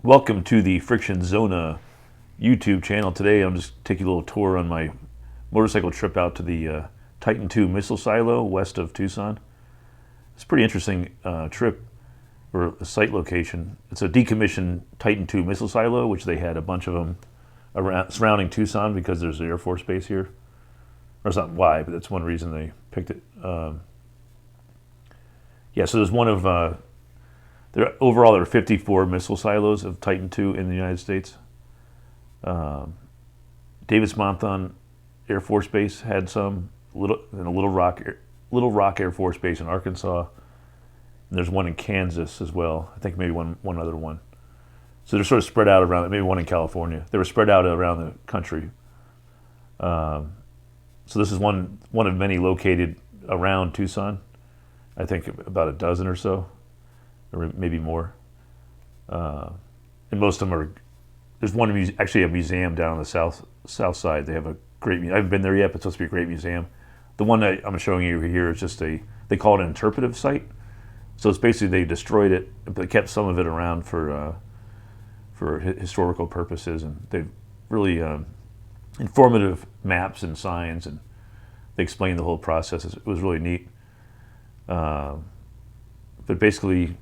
Welcome to the Friction Zona YouTube channel. Today I'm just taking a little tour on my motorcycle trip out to the Titan II missile silo west of Tucson. It's a pretty interesting trip or a site location. It's a decommissioned Titan II missile silo, which they had a bunch of them around, surrounding Tucson because there's an Air Force base here. Or it's not why, but that's one reason they picked it. Yeah, so there's one of overall, there are 54 missile silos of Titan II in the United States. Davis-Monthan Air Force Base had some, and a Little Rock Air Force Base in Arkansas. And there's one in Kansas as well. I think maybe one other one. So they're sort of spread out around, maybe one in California. They were spread out around the country. So this is one of many located around Tucson. I think about a dozen or so, or maybe more. And most of them are. There's one actually a museum down on the south side. They have a great. I haven't been there yet, but it's supposed to be a great museum. The one that I'm showing you here is just they call it an interpretive site. So it's basically they destroyed it, but kept some of it around for historical purposes, and they've really informative maps and signs, and they explained the whole process. It was really neat. But basically,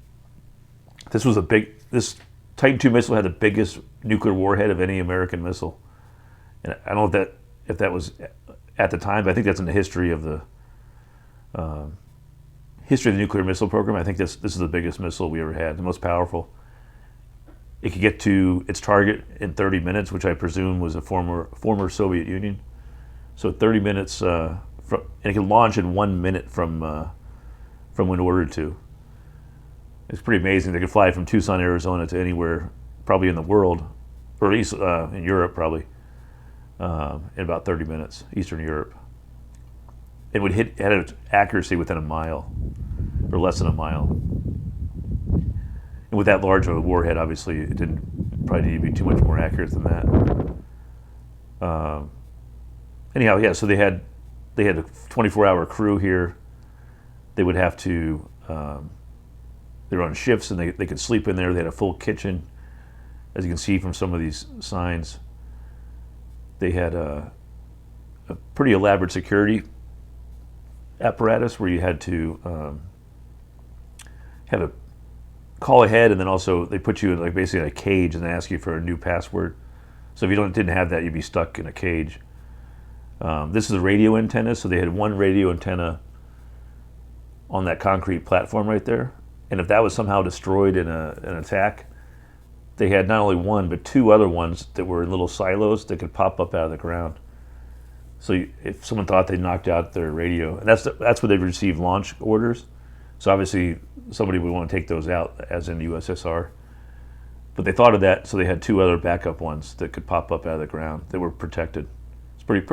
this Titan II missile had the biggest nuclear warhead of any American missile, and I don't know if that was at the time, but I think that's in the history of the nuclear missile program. I think this is the biggest missile we ever had, the most powerful. It could get to its target in 30 minutes, which I presume was a former Soviet Union. So 30 minutes, and it can launch in 1 minute from when ordered to. It's pretty amazing. They could fly from Tucson, Arizona to anywhere, probably in the world, or at least in Europe, probably, in about 30 minutes, Eastern Europe. It would had its accuracy within a mile, or less than a mile. And with that large of a warhead, obviously, it didn't probably need to be too much more accurate than that. Anyhow, yeah. So they had a 24-hour crew here. They would have to. They were on shifts, and they could sleep in there. They had a full kitchen, as you can see from some of these signs. They had a pretty elaborate security apparatus where you had to have a call ahead, and then also they put you in basically in a cage, and they ask you for a new password. So if you didn't have that, you'd be stuck in a cage. This is a radio antenna, so they had one radio antenna on that concrete platform right there. And if that was somehow destroyed in an attack, they had not only one, but two other ones that were in little silos that could pop up out of the ground. So if someone thought they knocked out their radio, and that's where they received launch orders. So obviously somebody would want to take those out, as in the USSR. But they thought of that, so they had two other backup ones that could pop up out of the ground that were protected. It's pretty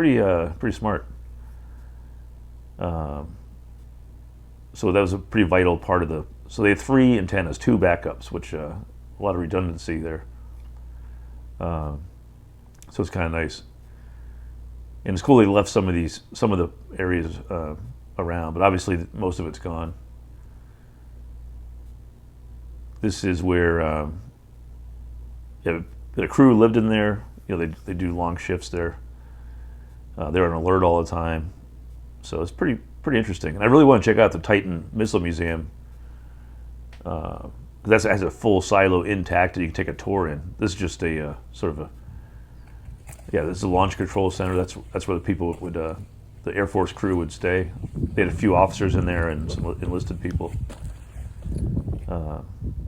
smart. So that was a pretty vital part of the. So they had three antennas, two backups, which a lot of redundancy there. So it's kind of nice. And it's cool they left some of the areas around, but obviously most of it's gone. This is where the crew lived in there. You know, they do long shifts there. They're on alert all the time, so it's pretty interesting. And I really want to check out the Titan Missile Museum. That has a full silo intact that you can take a tour in. This is just a sort of a. Yeah, this is a launch control center. That's where the people would, the Air Force crew would stay. They had a few officers in there and some enlisted people.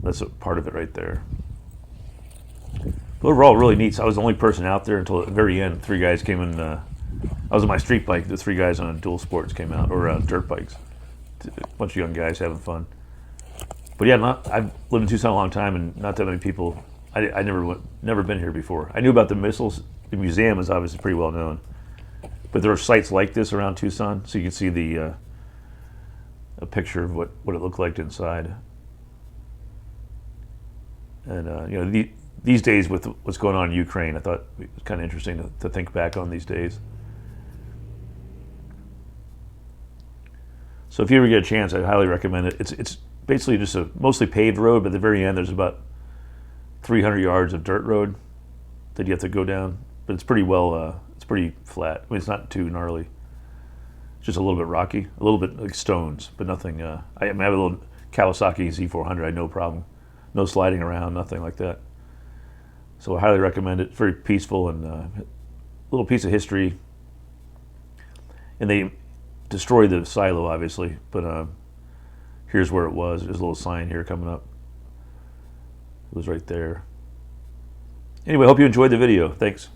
That's a part of it right there. But overall, really neat. So I was the only person out there until the very end. Three guys came in. I was on my street bike. The three guys on dual sports came out, or dirt bikes. A bunch of young guys having fun. But yeah, I've lived in Tucson a long time, and not that many people. I never been here before. I knew about the missiles. The museum is obviously pretty well known, but there are sites like this around Tucson, so you can see a picture of what it looked like inside. And these days with what's going on in Ukraine, I thought it was kind of interesting to think back on these days. So if you ever get a chance, I'd highly recommend it. It's basically just a mostly paved road, but at the very end there's about 300 yards of dirt road that you have to go down, but it's pretty well. It's pretty flat. I mean, it's not too gnarly. It's just a little bit rocky, a little bit like stones, but nothing. I have a little Kawasaki Z400. I had no problem, no sliding around, nothing like that. So I highly recommend it. Very peaceful and a little piece of history. And they destroyed the silo, obviously, but here's where it was. There's a little sign here coming up. It was right there. Anyway, I hope you enjoyed the video. Thanks.